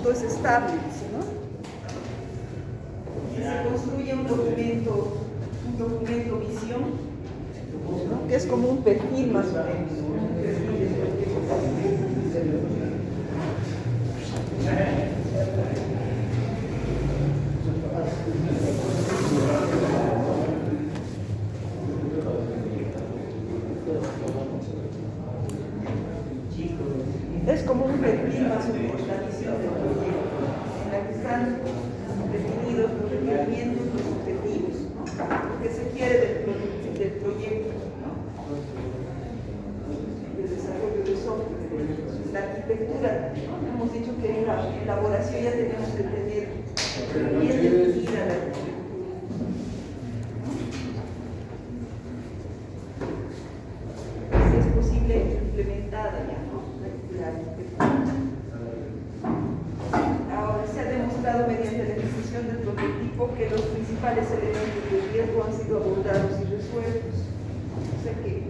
conjunto es estable, dice, ¿no? Si se construye un documento visión, ¿no? Que es como un perfil más o menos, un perfil de es como un perfil más o menos la visión del proyecto, en la que están definidos los requerimientos, los objetivos, ¿no? Lo que se quiere del proyecto, ¿no? El desarrollo de software, la arquitectura, ¿no? Hemos dicho que en la elaboración ya tenemos que tener bien definida la arquitectura. Si es posible implementada ya, ¿no? La arquitectura. Ahora se ha demostrado mediante la ejecución del prototipo que los principales elementos de riesgo han sido abordados y resueltos. O sea que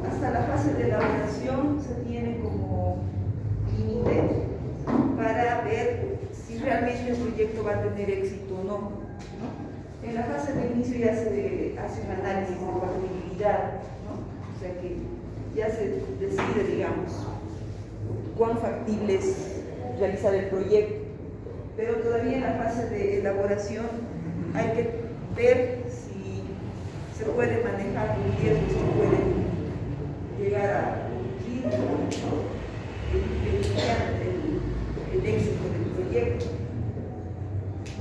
hasta la fase de elaboración se tiene como límite para ver si realmente el proyecto va a tener éxito o no, ¿no? En la fase de inicio ya se hace un análisis de factibilidad, ¿no? O sea que ya se decide, digamos, cuán factible es realizar el proyecto, pero todavía en la fase de elaboración hay que ver si se puede manejar los riesgos que pueden llegar a cumplir el éxito del proyecto,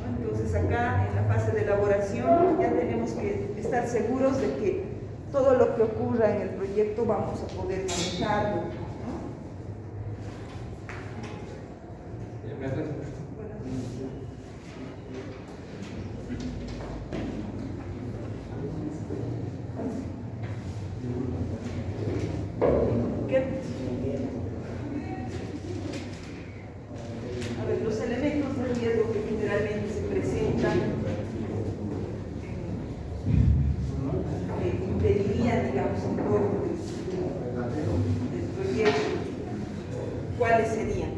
¿no? Entonces acá en la fase de elaboración ya tenemos que estar seguros de que todo lo que ocurra en el proyecto vamos a poder manejarlo, ¿no? A ver, los elementos de riesgo que generalmente se presentan que impedirían, digamos, un poco del proyecto, ¿cuáles serían?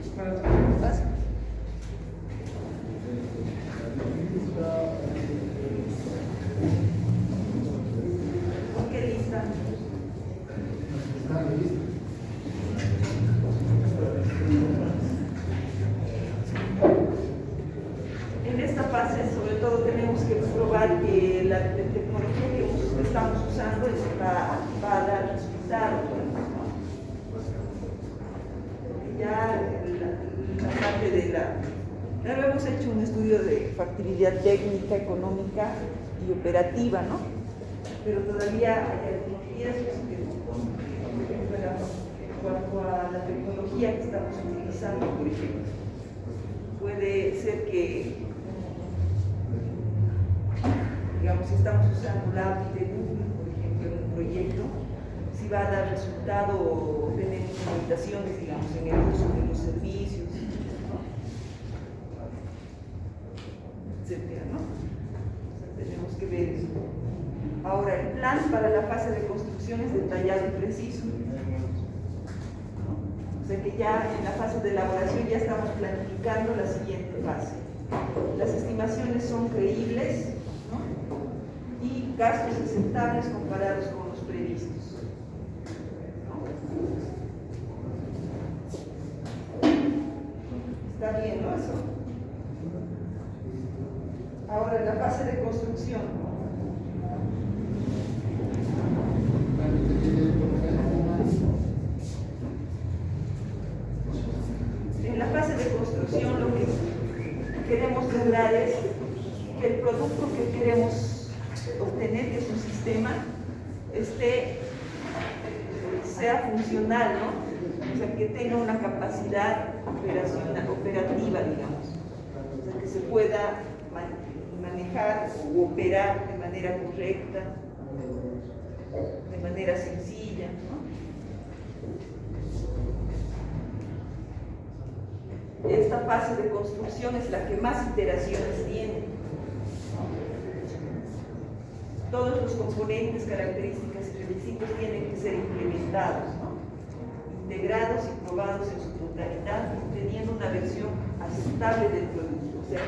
¿Qué lista? En esta fase, sobre todo, tenemos que probar que la tecnología que estamos usando va a dar resultados, ¿no? Ya la parte de ya hemos hecho un estudio de factibilidad técnica, económica y operativa, ¿no? Pero todavía hay algunos riesgos que, por ejemplo, en cuanto a la tecnología que estamos utilizando, por ejemplo, puede ser que, digamos, si estamos usando la API de Google, por ejemplo, en un proyecto, si va a dar resultado o tenemos limitaciones, digamos, en el uso de los servicios, ¿no? Etcétera, ¿no? O sea, tenemos que ver eso. Ahora, el plan para la fase de construcción es detallado y preciso, ¿no? O sea que ya en la fase de elaboración ya estamos planificando la siguiente fase. Las estimaciones son creíbles, ¿no? Y gastos aceptables comparados con los previstos, ¿no? Está bien, ¿no? Eso. Ahora, en la fase de construcción, en la fase de construcción lo que queremos lograr es que el producto que queremos obtener, que es un sistema, sea funcional, ¿no? O sea, que tenga una capacidad operativa, digamos. O sea, que se pueda manejar o operar de manera correcta, de manera sencilla, ¿no? Esta fase de construcción es la que más iteraciones tiene. Todos los componentes, características y requisitos tienen que ser implementados, ¿no? Integrados y probados en su totalidad, teniendo una versión aceptable del producto. O sea,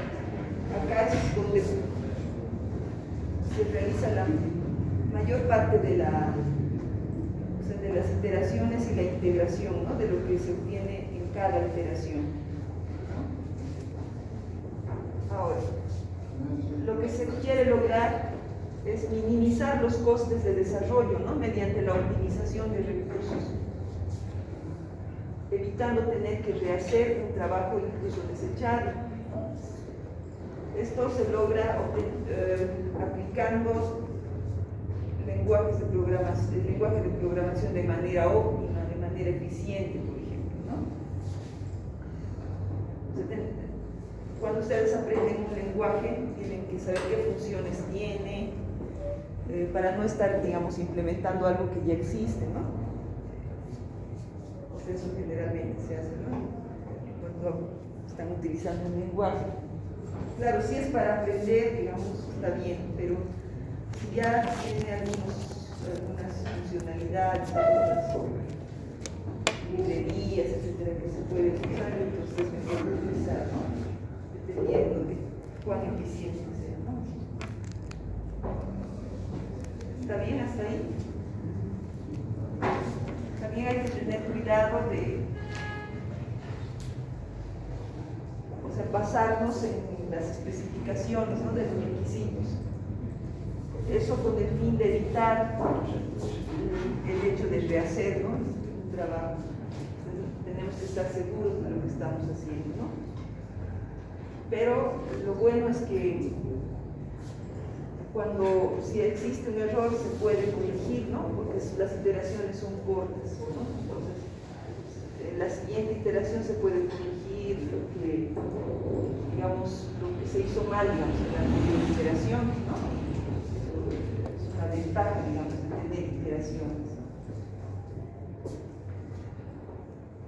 acá es donde se realiza la mayor parte de las iteraciones y la integración, ¿no?, de lo que se obtiene en cada iteración. Ahora, lo que se quiere lograr es minimizar los costes de desarrollo, ¿no?, mediante la optimización de recursos, evitando tener que rehacer un trabajo, incluso desecharlo. Esto se logra aplicando el lenguaje de programación de manera óptima, de manera eficiente, por ejemplo, ¿no? Cuando ustedes aprenden un lenguaje, tienen que saber qué funciones tiene, para no estar, digamos, implementando algo que ya existe, ¿no? Eso generalmente se hace, ¿no?, cuando están utilizando un lenguaje. Claro, si es para aprender, digamos, está bien, pero si ya tiene algunas funcionalidades, algunas librerías, etcétera, que se pueden usar, entonces es mejor utilizar, ¿no?, dependiendo de cuán eficiente sea, ¿no? ¿Está bien hasta ahí? También hay que tener cuidado de, o sea, basarnos en las especificaciones, ¿no?, de los requisitos. Eso con el fin de evitar el hecho de rehacer, ¿no?, un trabajo. Entonces, tenemos que estar seguros de lo que estamos haciendo, ¿no? Pero lo bueno es que si existe un error se puede corregir, ¿no?, porque las iteraciones son cortas, ¿no? Entonces, en la siguiente iteración se puede corregir lo que se hizo mal, digamos, en la anterior iteración, ¿no? Es una ventaja, digamos, de tener iteraciones.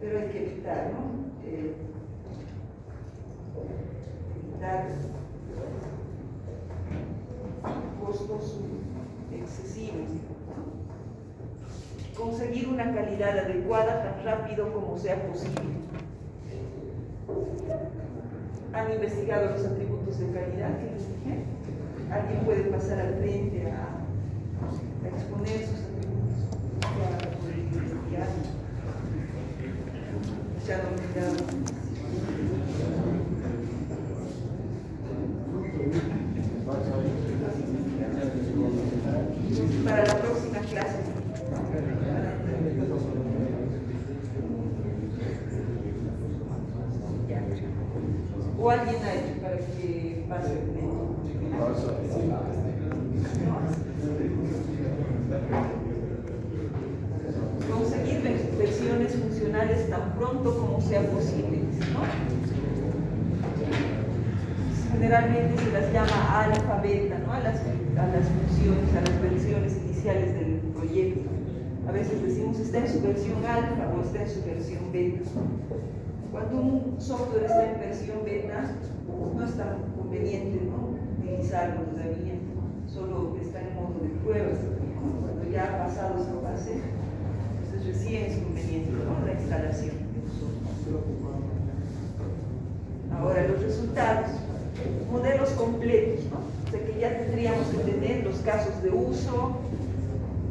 Pero hay que evitar, ¿no?, evitar costos excesivos, ¿no? Conseguir una calidad adecuada tan rápido como sea posible. ¿Han investigado los atributos de calidad que les dije? ¿Alguien puede pasar al frente a exponer sus atributos? Ya pueden investigar. Ya no me da. Para la próxima clase. O alguien ahí para que pase el tiempo. Conseguir versiones funcionales tan pronto como sea posible, ¿no? Generalmente se las llama alfa, beta, ¿no?, a las funciones, a las versiones iniciales del proyecto. A veces decimos está en su versión alfa o está en su versión beta. Cuando un software está en versión beta, no es tan conveniente, ¿no?, utilizarlo todavía, solo está en modo de pruebas. Cuando ya ha pasado esa fase, entonces recién es conveniente, ¿no?, la instalación de un software. Ahora, los resultados. Modelos completos, ¿no? O sea que ya tendríamos que tener los casos de uso,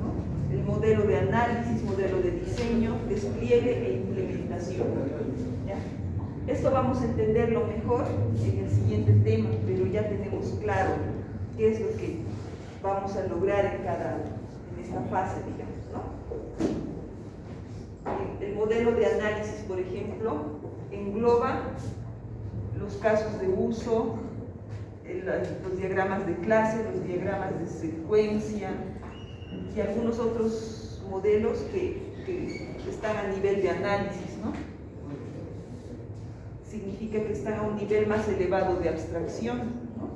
¿no?, el modelo de análisis, modelo de diseño, despliegue e implementación, ¿ya? Esto vamos a entenderlo mejor en el siguiente tema, pero ya tenemos claro qué es lo que vamos a lograr en esta fase, digamos, ¿no? El modelo de análisis, por ejemplo, engloba los casos de uso, los diagramas de clase, los diagramas de secuencia y algunos otros modelos que están a nivel de análisis, ¿no? Significa que están a un nivel más elevado de abstracción, ¿no?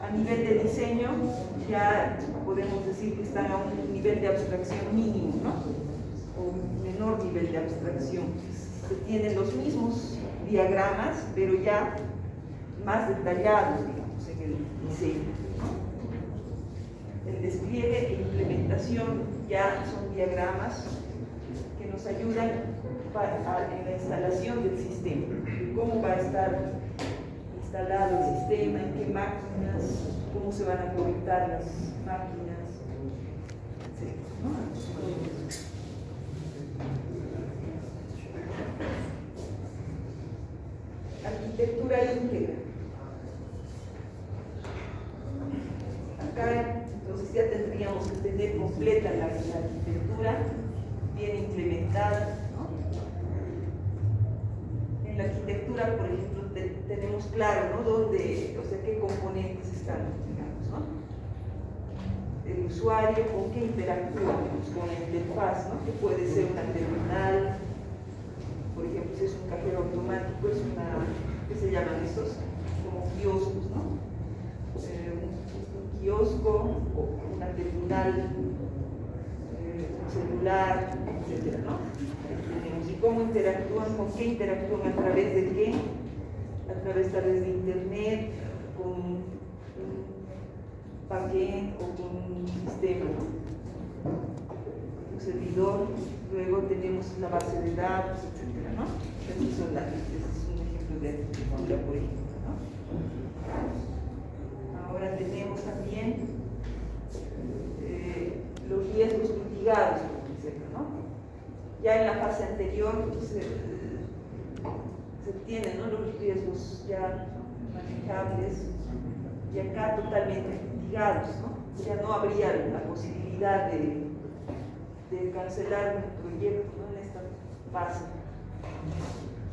A nivel de diseño ya podemos decir que están a un nivel de abstracción mínimo, ¿no?, o un menor nivel de abstracción. Se tienen los mismos diagramas, pero ya más detallados, digamos, en el diseño, ¿no? El despliegue e implementación ya son diagramas que nos ayudan en la instalación del sistema, cómo va a estar instalado el sistema, en qué máquinas, cómo se van a conectar las máquinas, etc., ¿no? Arquitectura íntegra. Acá entonces ya tendríamos que tener completa la arquitectura, bien implementada, ¿no? En la arquitectura, por ejemplo, tenemos claro, ¿no?, dónde, o sea, qué componentes están, digamos, ¿no? El usuario, con qué interactúa, pues, con la interfaz, ¿no?, que puede ser una terminal, por ejemplo, si es un cajero automático, es una, ¿qué se llaman estos? Como kioscos, ¿no? Un kiosco, o una terminal, un celular, etcétera, ¿no? Y cómo interactúan, con qué interactúan, a través de qué, a través tal vez de internet, con un backend o con un sistema, ¿no?, un servidor. Luego tenemos la base de datos, etcétera, ¿no? Ese es un ejemplo de arquitectura, por ejemplo, ¿no? Ahora tenemos también los riesgos mitigados, por ejemplo, ¿no? Ya en la fase anterior pues, se tienen, ¿no?, los riesgos ya manejables, y acá totalmente mitigados, ¿no? Ya no habría la posibilidad de cancelar un proyecto, ¿no?, en esta fase.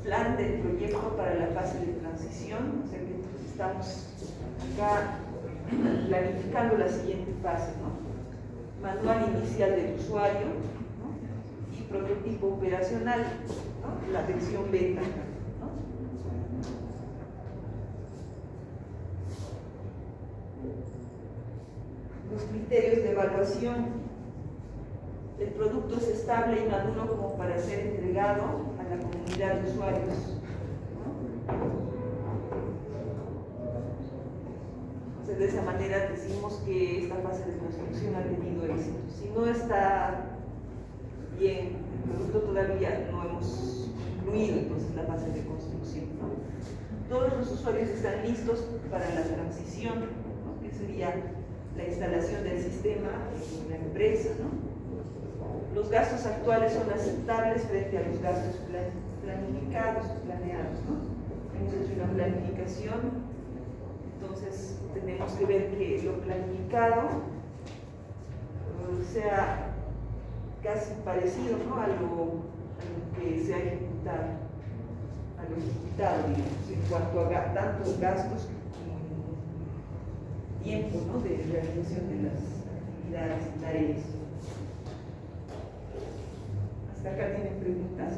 Plan del proyecto para la fase de transición, o sea que estamos acá planificando la siguiente fase, ¿no? Manual inicial del usuario, ¿no?, y prototipo operacional, ¿no?, la versión beta, ¿no? Los criterios de evaluación. El producto es estable y maduro como para ser entregado a la comunidad de usuarios, ¿no? Entonces, de esa manera decimos que esta fase de construcción ha tenido éxito. Si no está bien el producto, todavía no hemos concluido entonces la fase de construcción, ¿no? Todos los usuarios están listos para la transición, ¿no?, que sería la instalación del sistema en la empresa, ¿no? Los gastos actuales son aceptables frente a los gastos planificados, planeados, ¿no? Hemos hecho una planificación, entonces tenemos que ver que lo planificado sea casi parecido, ¿no?, a lo que se ha ejecutado, digamos, en cuanto a tanto gastos como tiempo, ¿no?, de realización de las actividades y tareas. ¿Hasta acá tienen preguntas?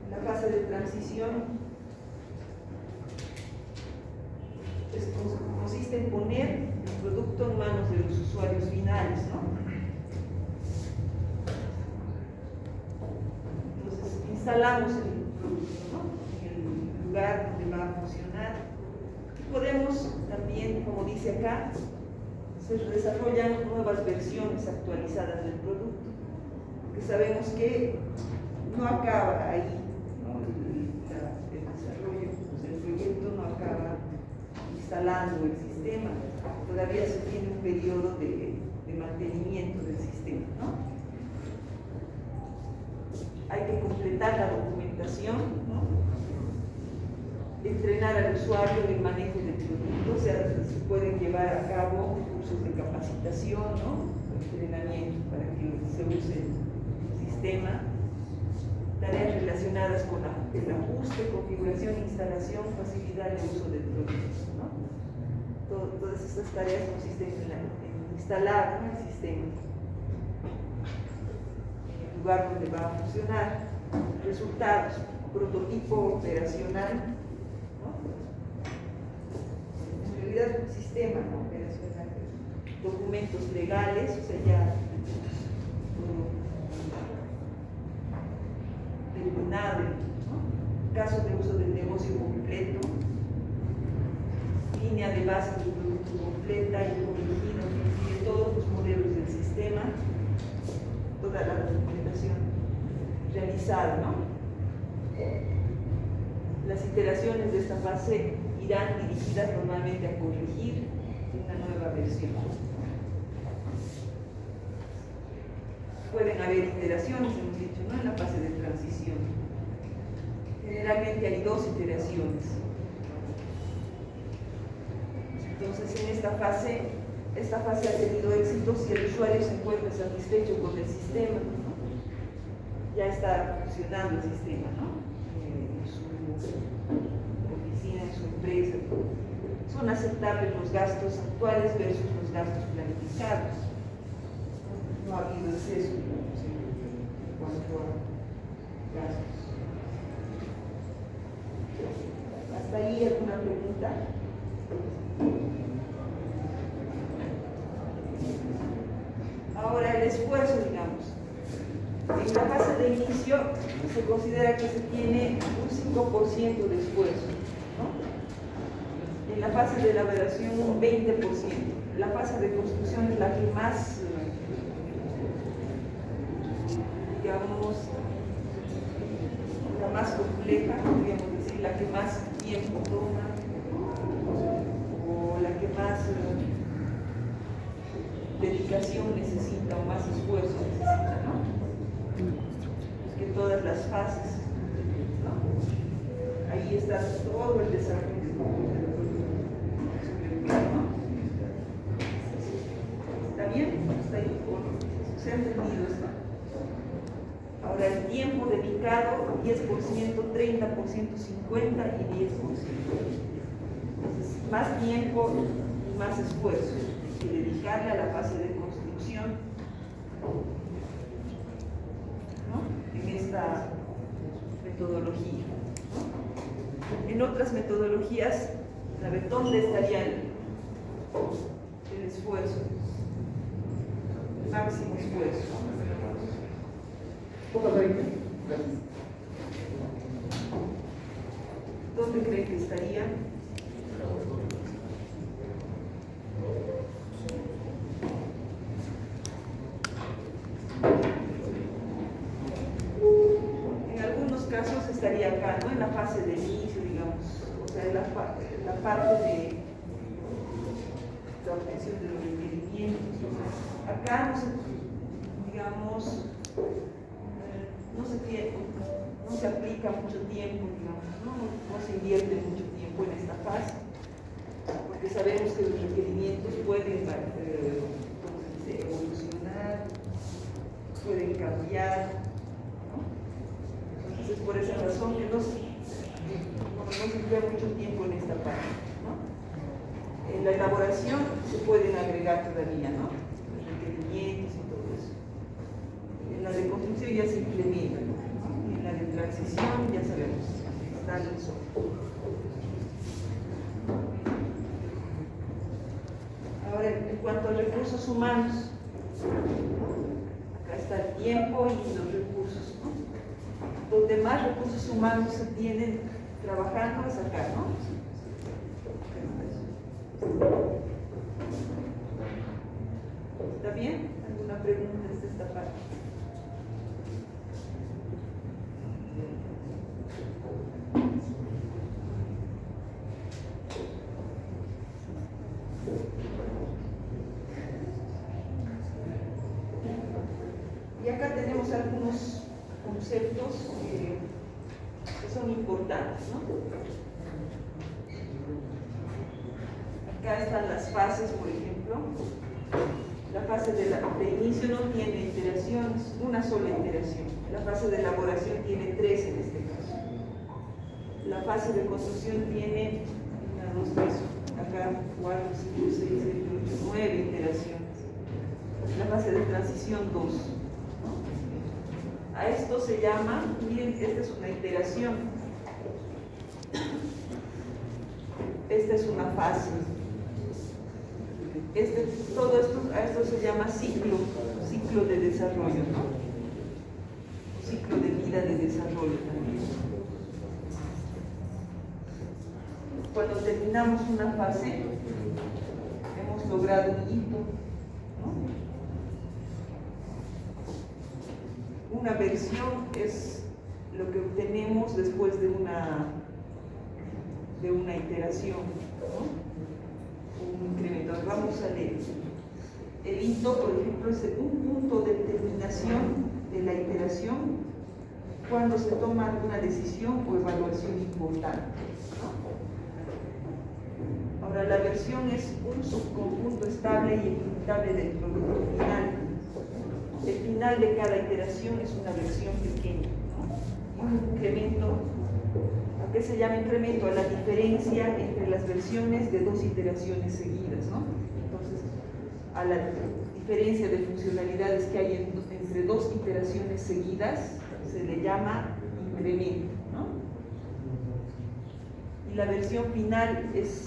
La fase de transición consiste en poner el producto en manos de los usuarios finales, ¿no? Entonces, instalamos el producto, ¿no?, en el lugar donde va a funcionar. Y podemos también, como dice acá, se desarrollan nuevas versiones actualizadas del producto, porque sabemos que no acaba ahí, ¿no?, el desarrollo, pues el proyecto no acaba instalando el sistema, todavía se tiene un periodo de mantenimiento del sistema, ¿no? Hay que completar la documentación, ¿no?, entrenar al usuario en el manejo del producto, o sea, se pueden llevar a cabo cursos de capacitación, ¿no?, entrenamiento para que se use el sistema, tareas relacionadas con el ajuste, configuración, instalación, facilitar el uso del producto, ¿no? Todas estas tareas consisten en instalar, ¿no?, el sistema en el lugar donde va a funcionar. Resultados: prototipo operacional, ¿no?, en realidad un sistema, ¿no?, operacional. Documentos legales, o sea, ya todo terminado, ¿no? Caso de uso del negocio completo, línea de base del producto completa y corregida, que incluye todos los modelos del sistema, toda la documentación realizada, ¿no? Las iteraciones de esta fase irán dirigidas normalmente a corregir una nueva versión. Pueden haber iteraciones, hemos dicho, ¿no? En la fase de transición. Generalmente hay 2 iteraciones. Entonces, en esta fase ha tenido éxito si el usuario se encuentra satisfecho con el sistema, ¿no? Ya está funcionando el sistema, ¿no? En su oficina, en su empresa. Son aceptables los gastos actuales versus los gastos planificados. No ha habido exceso, en cuanto a gastos. ¿Hasta ahí alguna pregunta? Ahora el esfuerzo, digamos. En la fase de inicio se considera que se tiene un 5% de esfuerzo, ¿no? En la fase de elaboración un 20%. La fase de construcción es la que más, digamos, la más compleja, podríamos decir, la que más tiempo toma, o la que más dedicación necesita o más esfuerzo necesita, ¿no? Es que todas las fases, ¿no? Ahí está todo el desarrollo, ¿no? ¿Está bien? ¿Está ahí? ¿Se ha entendido esto? Ahora el tiempo dedicado, 10%, 30%, 50% y 10%. Entonces, más tiempo y más esfuerzo que dedicarle a la fase de construcción, ¿no? En esta metodología, ¿no? En otras metodologías, a ver, ¿dónde estaría el esfuerzo? El máximo esfuerzo. ¿Dónde cree que estaría? En algunos casos estaría acá, ¿no? En la fase de inicio, digamos, o sea, en la parte de la obtención de los requerimientos. Acá no se, digamos, no se aplica mucho tiempo, digamos, no se invierte mucho tiempo en esta fase, porque sabemos que los requerimientos pueden evolucionar, pueden cambiar, ¿no? Entonces, por esa razón que no se emplea mucho tiempo en esta parte, ¿no? En la elaboración se pueden agregar todavía, ¿no? Los requerimientos y todo eso. En la de construcción ya se implementa, ¿no? En la de transición ya sabemos, está el software. Ahora, en cuanto a recursos humanos, acá está el tiempo y los recursos, ¿no? Donde más recursos humanos se tienen trabajando es acá, ¿no? ¿Está bien? ¿Alguna pregunta desde esta parte? Y acá tenemos algunos conceptos que son importantes, ¿no? Acá están las fases, por ejemplo. La fase de inicio no tiene iteraciones, una sola iteración. La fase de elaboración tiene 3 en este caso. La fase de construcción tiene 1, 2, 3, acá 4, 5, 6, 7, 8, 9 iteraciones. La fase de transición 2. A esto se llama, miren, esta es una iteración. Esta es una fase. Todo esto, a esto se llama ciclo ciclo de desarrollo, ¿no? Ciclo de vida de desarrollo también. Cuando terminamos una fase, hemos logrado un hito, ¿no? Una versión es lo que obtenemos después de una iteración, ¿no? Un incremento. Vamos a leer. El hito, por ejemplo, es un punto de terminación de la iteración cuando se toma alguna decisión o evaluación importante, ¿no? Ahora, la versión es un subconjunto estable y ejecutable del producto final. El final de cada iteración es una versión pequeña, ¿no? Un incremento. ¿A qué se llama incremento? A la diferencia entre las versiones de dos iteraciones seguidas, ¿no? Entonces, a la diferencia de funcionalidades que hay entre dos iteraciones seguidas se le llama incremento, ¿no? Y la versión final es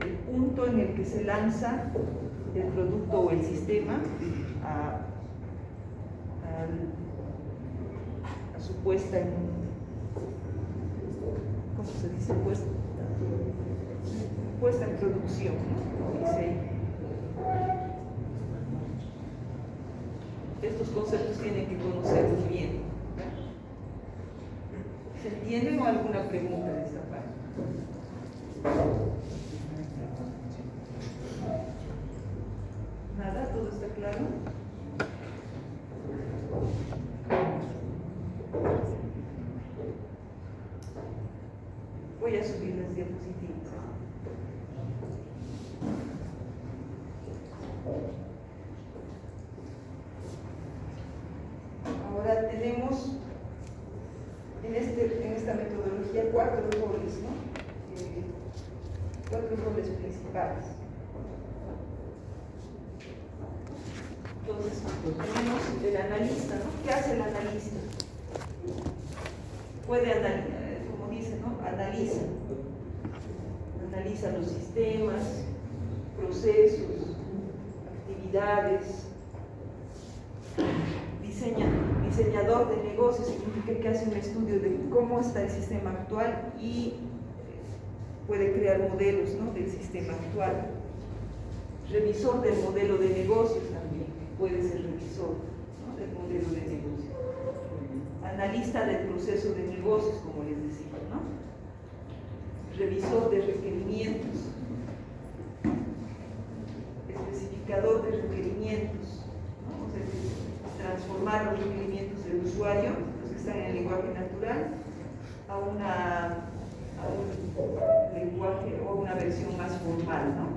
el punto en el que se lanza el producto o el sistema a su puesta en, ¿cómo se dice? Puesta en producción, ¿no? Dice, estos conceptos tienen que conocerlos bien. ¿Se entiende o alguna pregunta de esta parte? ¿Nada? ¿Todo está claro? Voy a subir las diapositivas. Ahora tenemos en esta metodología cuatro roles, ¿no? Cuatro roles principales. Entonces, tenemos el analista, ¿no? ¿Qué hace el analista? Puede analizar, como dice, ¿no? Analiza los sistemas, procesos, actividades. Diseñador de negocios significa que hace un estudio de cómo está el sistema actual y puede crear modelos, ¿no? Del sistema actual. Revisor del modelo de negocios también, puede ser revisor, ¿no? Del modelo de negocios. Analista del proceso de negocios, como les decía, ¿no? Revisor de requerimientos. Especificador de requerimientos, ¿no? O sea, transformar los requerimientos del usuario, los que están en el lenguaje natural, a un lenguaje o una versión más formal, ¿no?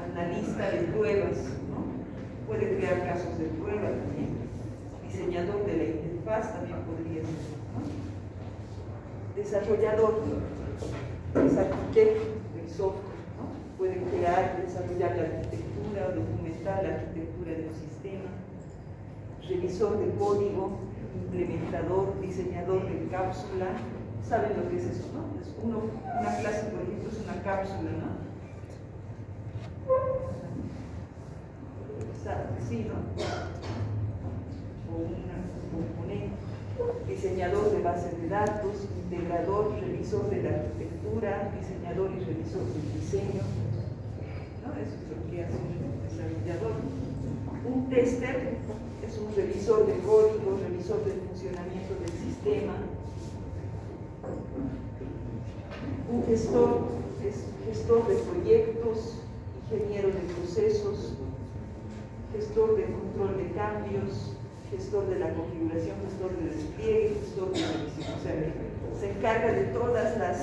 Analista de pruebas, ¿no? Puede crear casos de prueba también. Diseñador de la interfaz también podría ser, ¿no? Desarrollador, es arquitecto del software, ¿no? Puede crear, desarrollar la arquitectura, documentar la arquitectura de un sistema. Revisor de código, implementador, diseñador de cápsula. ¿Saben lo que es eso, no? Una clase, por ejemplo, es una cápsula, ¿no? Sí, ¿no? O un componente. Diseñador de bases de datos, integrador, revisor de la arquitectura, diseñador y revisor del diseño, ¿no? Eso es lo que hace un desarrollador. Un tester es un revisor de código, revisor del funcionamiento del sistema. Un gestor es gestor de proyectos, ingeniero de procesos, gestor de control de cambios, gestor de la configuración, gestor de despliegue, gestor de revisión. O sea, se encarga de todas las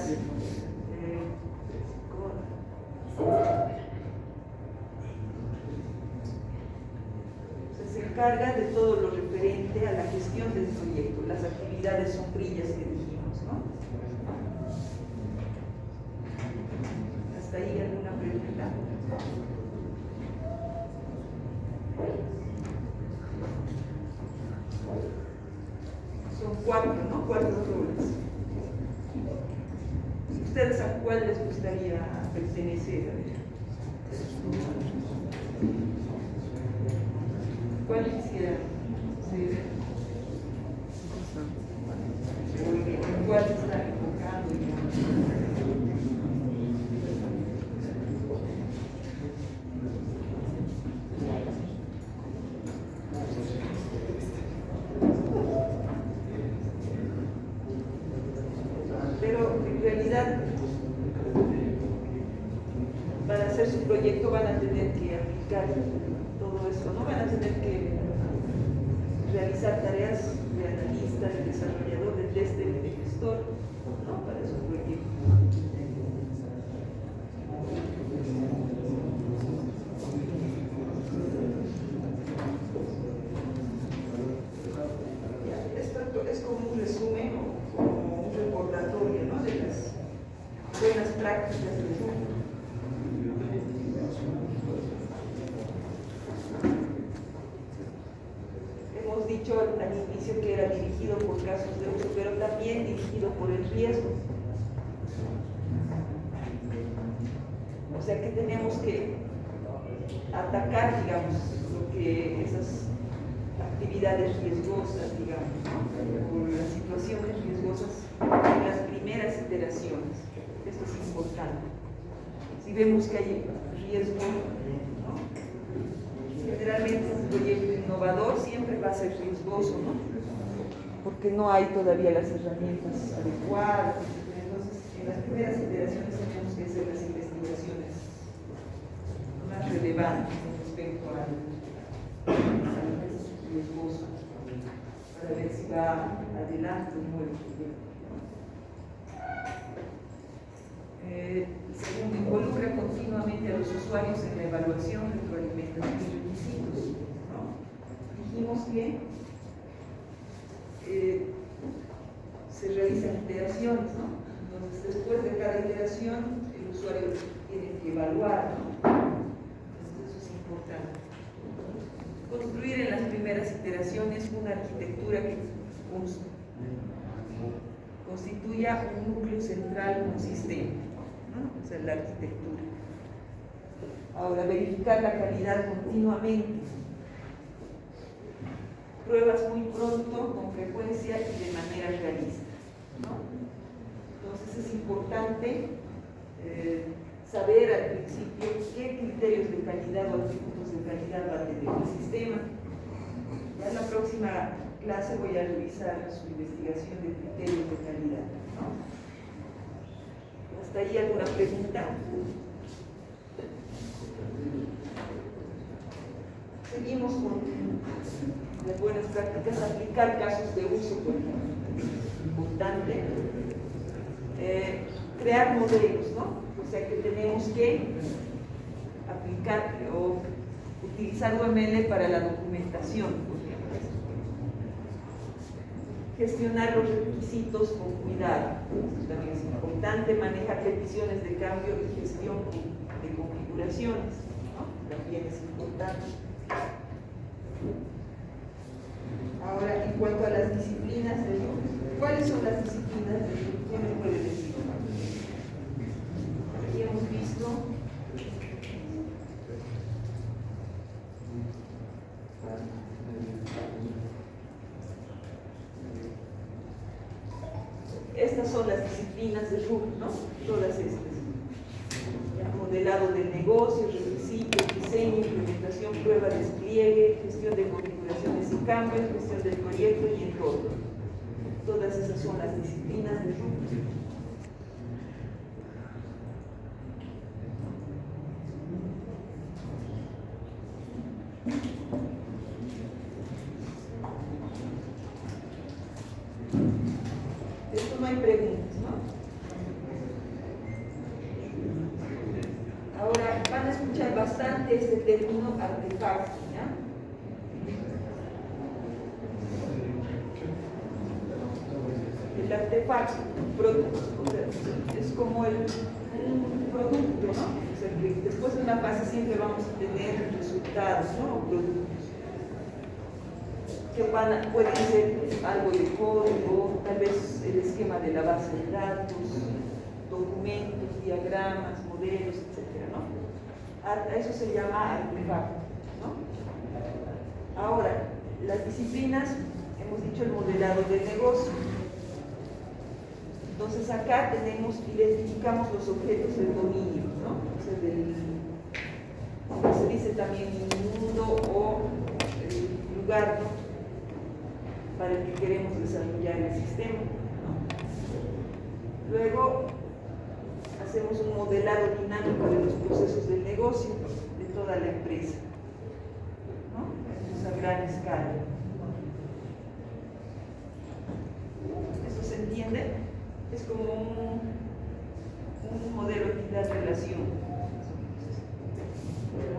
se encarga de todo lo referente a la gestión del proyecto, las actividades sombrillas que dijimos, ¿no? ¿Hasta ahí alguna pregunta? Son cuatro, ¿no? Cuatro roles. ¿Ustedes a cuál les gustaría pertenecer? hacer su proyecto van a tener que aplicar todo eso, ¿no? Van a tener que realizar tareas de analista, de desarrollador, de tester, de gestor, ¿no? Para su proyecto. Esto es como un resumen o como un recordatorio, ¿no? De las buenas prácticas del mundo. Hemos dicho al inicio que era dirigido por casos de uso, pero también dirigido por el riesgo. O sea que tenemos que atacar, digamos, lo que esas actividades riesgosas, digamos, ¿no? O las situaciones riesgosas en las primeras iteraciones. Esto es importante. Si vemos que hay riesgo, ¿no? Generalmente un proyecto innovador siempre va a ser riesgoso, ¿no? Porque no hay todavía las herramientas adecuadas. Entonces, en las primeras iteraciones tenemos que hacer las investigaciones más relevantes respecto al riesgoso para ver si va adelante o no el proyecto. Segundo, involucra continuamente a los usuarios en la evaluación, retroalimentación y requisitos, ¿no? Dijimos que se realizan iteraciones, ¿no? Entonces, después de cada iteración, el usuario tiene que evaluar, ¿no? Entonces, eso es importante. Construir en las primeras iteraciones una arquitectura que constituya un núcleo central consistente, ¿no? O sea, la arquitectura. Ahora, verificar la calidad continuamente. Pruebas muy pronto, con frecuencia y de manera realista, ¿no? Entonces es importante saber al principio qué criterios de calidad o atributos de calidad va a tener el sistema. Ya en la próxima clase voy a revisar su investigación de criterios de calidad, ¿no? ¿Hasta ahí alguna pregunta? Seguimos con las buenas prácticas, aplicar casos de uso, por ejemplo. Importante. Crear modelos, ¿no? O sea que tenemos que aplicar o utilizar UML para la documentación, por ejemplo. Gestionar los requisitos con cuidado. Esto también es importante. Manejar peticiones de cambio y gestión de configuraciones, ¿no? También es importante. Ahora, en cuanto a las disciplinas de RUP, ¿cuáles son las disciplinas de RUP? ¿Quién me puede decir? Aquí hemos visto estas son las disciplinas de RUP, ¿no? Todas estas. Modelado del negocio, requisitos, diseño, implementación, prueba, despliegue, gestión de configuraciones y cambios, gestión del proyecto y entorno. Todas esas son las disciplinas de RUP. Esto no hay preguntas, ¿no? Ahora van a escuchar bastante este término artefacto, ¿ya? El artefacto, producto, o sea, es como un producto, ¿no? O sea, que después de una fase siempre vamos a tener resultados, ¿no? O productos que pueden ser algo de código, tal vez el esquema de la base de datos, documentos, diagramas, modelos, etcétera, ¿no? A eso se llama artefacto, ¿no? Ahora, las disciplinas, hemos dicho el modelado del negocio. Entonces acá identificamos los objetos del dominio, ¿no? O sea, como se dice también mundo o el lugar, ¿no? Para el que queremos desarrollar el sistema, ¿no? Luego hacemos un modelado dinámico de los procesos del negocio. negocio de toda la empresa, ¿no? Eso es a gran escala. ¿Eso se entiende? Es como un modelo entidad-relación,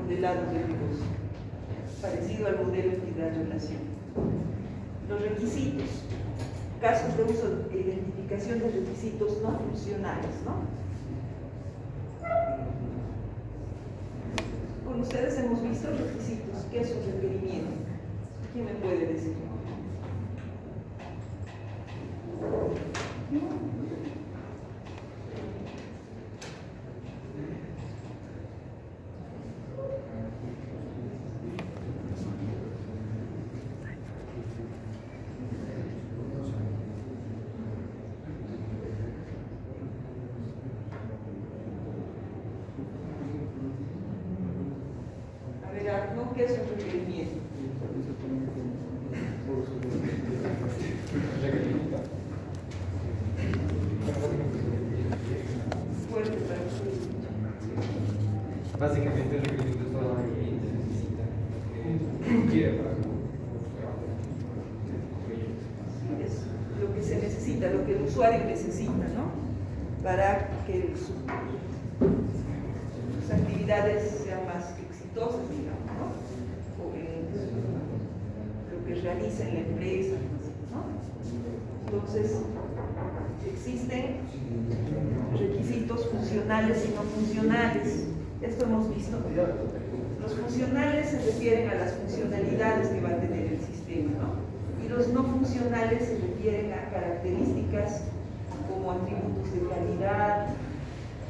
modelado de negocio, parecido al modelo entidad-relación. Los requisitos, casos de uso e identificación de requisitos no funcionales, ¿no? Con ustedes hemos visto requisitos. ¿Qué es un requerimiento? ¿Quién me puede decir? A ver, Arno, ¿qué es un requerimiento? Fuerte para ustedes. Básicamente el requerimiento es todo lo que el cliente necesita, lo que quiere para Es lo que se necesita, lo que el usuario necesita, ¿no? Para que sus actividades sean más exitosas, digamos, ¿no? O lo que realiza en la empresa, ¿no? Entonces, existen requisitos funcionales y no funcionales. Esto hemos visto. Los funcionales se refieren a las funcionalidades que va a tener el sistema, ¿no? Y los no funcionales se refieren a características como atributos de calidad,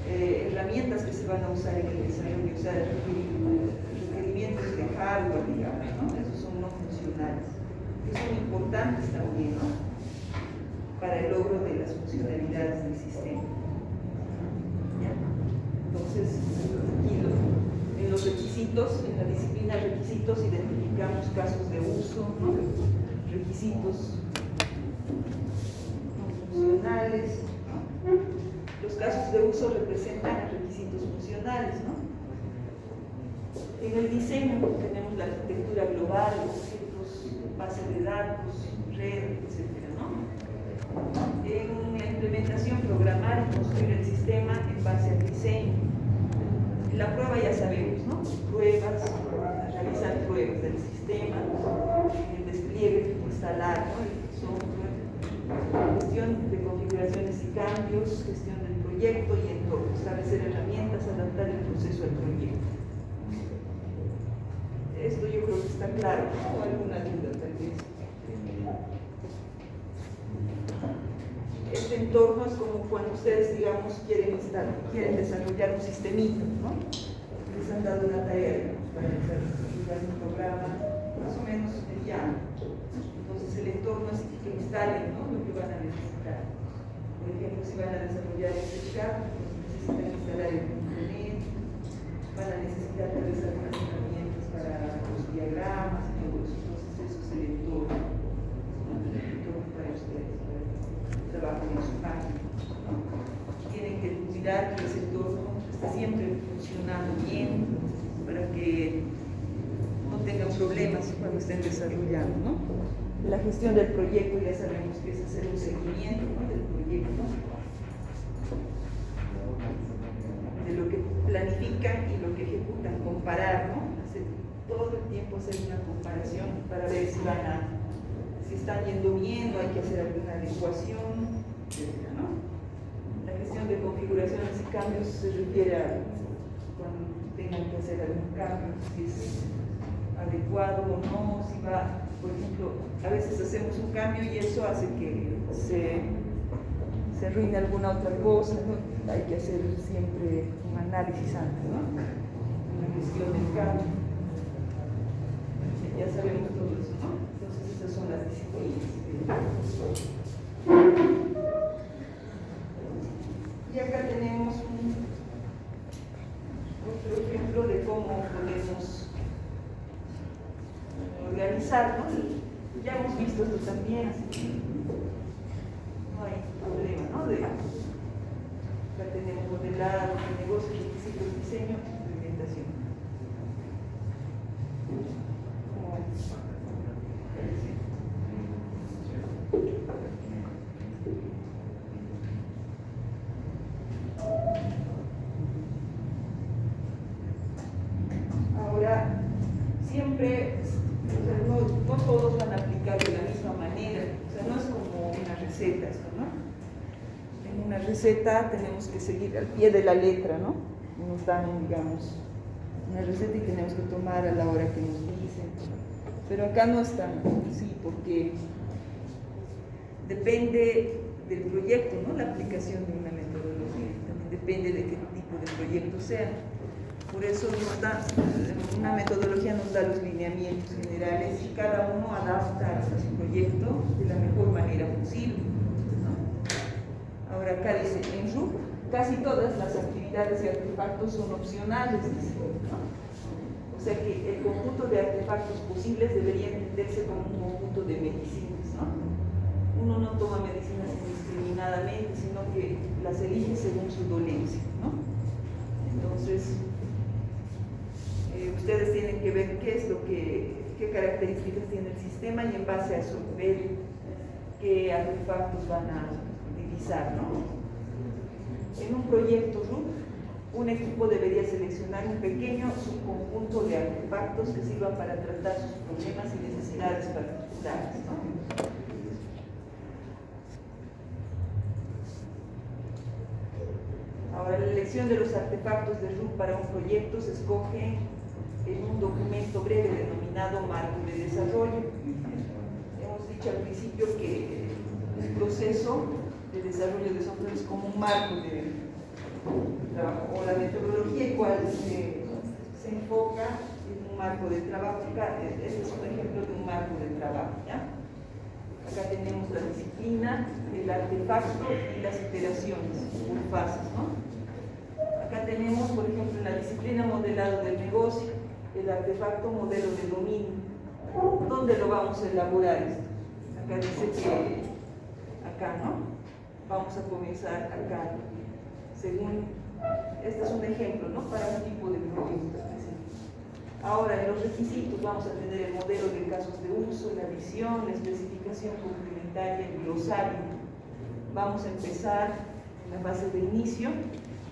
herramientas que se van a usar en el desarrollo, o sea, requerimientos de hardware, digamos, ¿no? Esos son no funcionales, que son importantes también, ¿no? Para el logro de las funcionalidades del sistema. ¿Ya? Entonces, aquí en los requisitos, en la disciplina requisitos, identificamos casos de uso, ¿no? Requisitos no funcionales, ¿no? Los casos de uso representan requisitos funcionales, ¿no? En el diseño tenemos la arquitectura global, objetos, base de datos, red, etc., ¿no? En la implementación, programar y construir el sistema en base al diseño. En la prueba ya sabemos, ¿no? Pruebas, realizar pruebas del sistema, el despliegue, instalar, ¿no? El software, gestión de configuraciones y cambios, gestión del proyecto y entorno, establecer herramientas, adaptar el proceso al proyecto. Esto yo creo que está claro, ¿no? ¿O alguna duda tal vez? Este entorno es como cuando ustedes, digamos, quieren desarrollar un sistemito, ¿no? Les han dado una tarea, digamos, para desarrollar un programa más o menos mediano. Entonces el entorno es que instalen, ¿no? Lo que van a necesitar. Por ejemplo, si van a desarrollar el C#, pues necesitan instalar el internet, van a necesitar tal vez algunas herramientas para los diagramas y todo eso. Entonces eso es el entorno, ¿no? El entorno para ustedes, para el trabajo en su página, ¿no? Tienen que cuidar que ese entorno esté siempre funcionando bien para que no tengan problemas cuando estén desarrollando, ¿no? La gestión del proyecto ya sabemos que es hacer un seguimiento, ¿no? Del proyecto, de lo que planifican y lo que ejecutan, comparar, ¿no? Todo el tiempo hacer una comparación para ver si están yendo bien o hay que hacer alguna adecuación, etc., ¿no? La gestión de configuraciones y cambios se refiere a cuando tengan que hacer algún cambio, si es adecuado o no, si va, por ejemplo, a veces hacemos un cambio y eso hace que se arruine alguna otra cosa, ¿no? Hay que hacer siempre un análisis antes, ¿no? Una gestión del cambio. Ya sabemos todo eso, ¿no? Entonces esas son las disciplinas. Y acá tenemos otro ejemplo de cómo podemos organizar, ¿no? Ya hemos visto esto también, así que no hay problema, ¿no? Acá tenemos modelado, negocio, requisitos, diseño, implementación. receta esto, ¿no? En una receta tenemos que seguir al pie de la letra, ¿no? Nos dan, digamos, una receta y tenemos que tomar a la hora que nos dicen. Pero acá no es tan así, porque depende del proyecto, ¿no? La aplicación de una metodología, también depende de qué tipo de proyecto sea. Por eso una metodología nos da los lineamientos generales y cada uno adapta a su proyecto de la mejor manera posible, ¿no? Ahora acá dice, en RUP casi todas las actividades y artefactos son opcionales, dice, ¿no? O sea que el conjunto de artefactos posibles debería entenderse como un conjunto de medicinas, ¿no? Uno no toma medicinas indiscriminadamente, sino que las elige según su dolencia, ¿no? Entonces, ustedes tienen que ver qué características tiene el sistema y en base a eso ver qué artefactos van a utilizar, ¿no? En un proyecto RUP, un equipo debería seleccionar un pequeño subconjunto de artefactos que sirvan para tratar sus problemas y necesidades particulares, ¿no? Ahora, la elección de los artefactos de RUP para un proyecto se escoge en un documento breve denominado marco de desarrollo. Hemos dicho al principio que el proceso de desarrollo de software es como un marco de trabajo, o la metodología igual se enfoca en un marco de trabajo. Este es un ejemplo de un marco de trabajo, ¿ya? Acá tenemos la disciplina, el artefacto y las iteraciones por fases, ¿no? Acá tenemos, por ejemplo, en la disciplina modelado del negocio, el artefacto modelo de dominio. ¿Dónde lo vamos a elaborar esto? Acá dice que acá, ¿no? Vamos a comenzar acá. Este es un ejemplo, ¿no? Para un tipo de proyecto. Ahora, en los requisitos vamos a tener el modelo de casos de uso, la visión, la especificación complementaria, el glosario. Vamos a empezar en la fase de inicio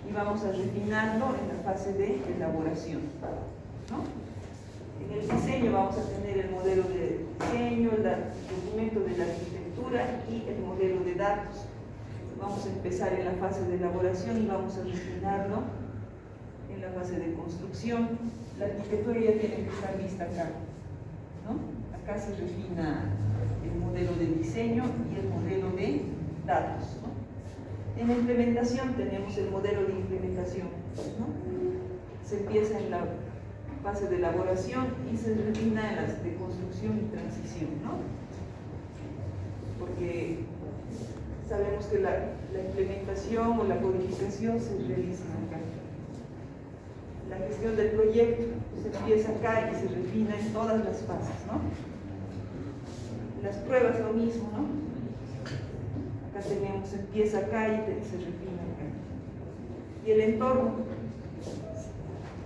y vamos a refinarlo en la fase de elaboración, ¿no? En el diseño vamos a tener el modelo de diseño, el documento de la arquitectura y el modelo de datos. Vamos a empezar en la fase de elaboración y vamos a refinarlo en la fase de construcción. La arquitectura ya tiene que estar lista acá, ¿no? Acá se refina el modelo de diseño y el modelo de datos, ¿no? En la implementación tenemos el modelo de implementación, ¿no? Se empieza en la fase de elaboración y se refina en las de construcción y transición, ¿no? Porque sabemos que la implementación o la codificación se realiza acá. La gestión del proyecto se empieza acá y se refina en todas las fases, ¿no? Las pruebas lo mismo, ¿no? Acá tenemos, empieza acá y se refina acá. Y el entorno,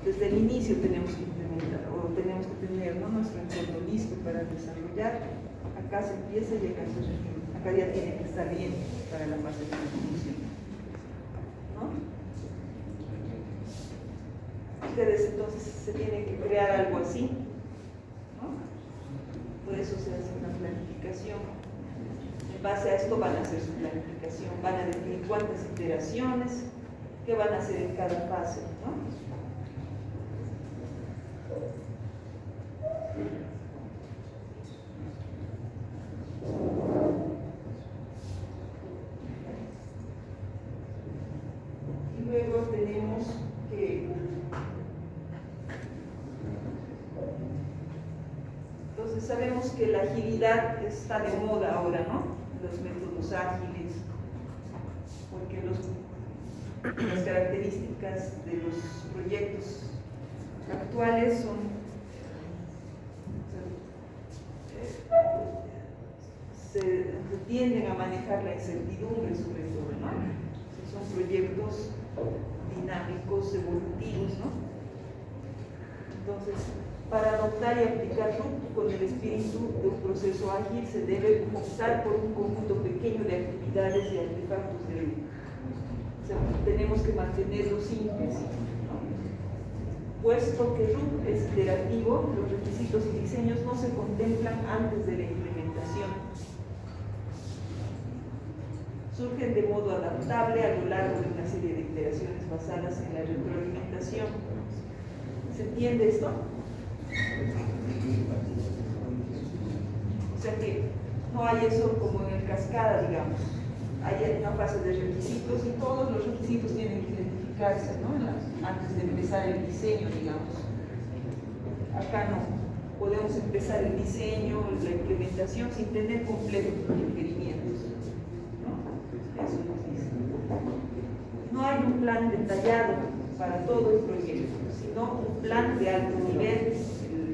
desde el inicio tenemos que implementar, o tenemos que tener, ¿no?, nuestro entorno listo para desarrollar. Acá se empieza y acá se refina. Acá ya tiene que estar bien para la fase de definición, ¿no? Ustedes entonces se tienen que crear algo así, ¿no? Por eso se hace una planificación. En base a esto van a hacer su planificación, van a definir cuántas iteraciones, qué van a hacer en cada fase, ¿no? Y luego tenemos que entonces sabemos que la agilidad está de moda ahora, ¿no? Los métodos ágiles, porque las características de los proyectos actuales son se tienden a manejar la incertidumbre sobre todo, ¿no? Son proyectos dinámicos, evolutivos, ¿no? Entonces, para adoptar y aplicar RUP con el espíritu de un proceso ágil se debe optar por un conjunto pequeño de actividades y artefactos de RUP. O sea, tenemos que mantenerlo simples, ¿no? Puesto que RUP es iterativo, los requisitos y diseños no se contemplan antes de la implementación. surgen de modo adaptable a lo largo de una serie de iteraciones basadas en la retroalimentación. ¿Se entiende esto? O sea que no hay eso como en el cascada, digamos. Hay una fase de requisitos y todos los requisitos tienen que identificarse, ¿no? Antes de empezar el diseño, digamos. Acá no. Podemos empezar el diseño, la implementación sin tener completos los requerimientos, ¿no? Eso nos dice. No hay un plan detallado para todo el proyecto, sino un plan de alto nivel,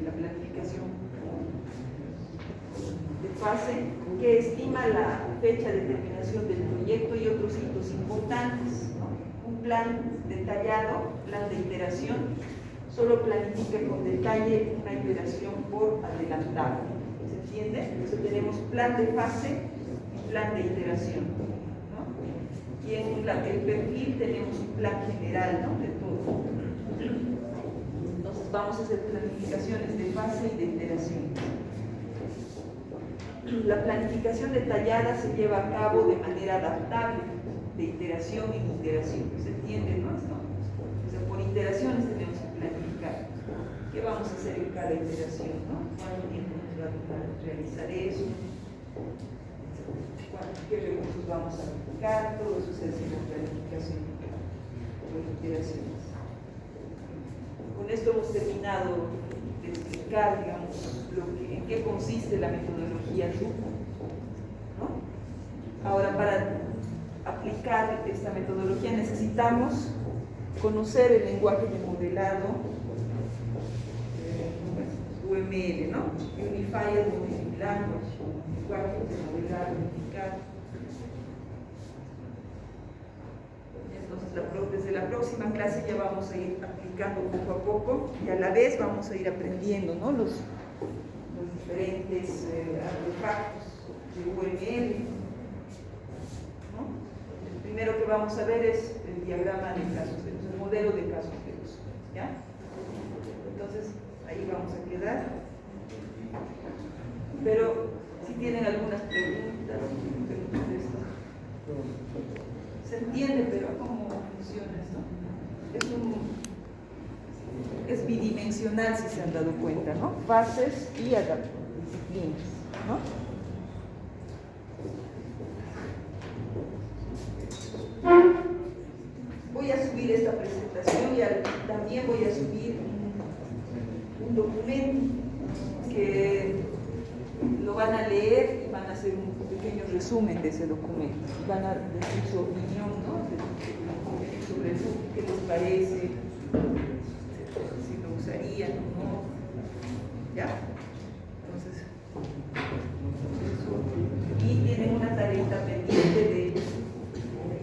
la planificación de fase, que estima la fecha de terminación del proyecto y otros hitos importantes, ¿no? Un plan detallado, plan de iteración, solo planifica con detalle una iteración por adelantado. ¿Se entiende? Entonces tenemos plan de fase y plan de iteración, ¿no? Y en el perfil tenemos un plan general, ¿no? De todo. Entonces vamos a hacer planificaciones de fase y de iteración. La planificación detallada se lleva a cabo de manera adaptable, de iteración en iteración. ¿Se entiende, no? O sea, por iteraciones tenemos que planificar. ¿Qué vamos a hacer en cada iteración, no? ¿Cuánto tiempo nos va a tomar realizar eso? ¿Qué recursos vamos a aplicar? Todo eso se hace en la planificación por iteraciones. Con esto hemos terminado de explicar, digamos, en qué consiste la metodología DRU, ¿no? Ahora, para aplicar esta metodología necesitamos conocer el lenguaje de modelado UML, ¿no? Unified Modeling Language, lenguaje de modelado unificado. Entonces, desde la próxima clase ya vamos a ir aplicando poco a poco y a la vez vamos a ir aprendiendo, ¿no? Los diferentes artefactos de UML, ¿no? El primero que vamos a ver es el diagrama de casos de uso, el modelo de casos de uso, ¿ya? Entonces, ahí vamos a quedar. Pero si tienen algunas preguntas de esto. Se entiende, pero ¿cómo funciona esto? Es bidimensional, si se han dado cuenta, ¿no? Fases y disciplinas, ¿no? Voy a subir esta presentación y también voy a subir un documento que lo van a leer y van a hacer un pequeño resumen de ese documento. Van a decir su opinión, ¿no? Sobre eso, qué les parece, si lo usarían o no. ¿Ya? Entonces, eso. Y tienen una tarea pendiente de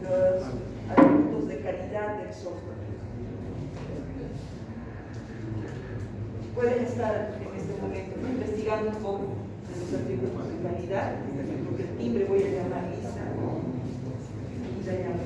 los atributos de calidad del software. Pueden estar en este momento investigando un poco de los atributos de calidad, porque el timbre voy a llamar Lisa y la llamo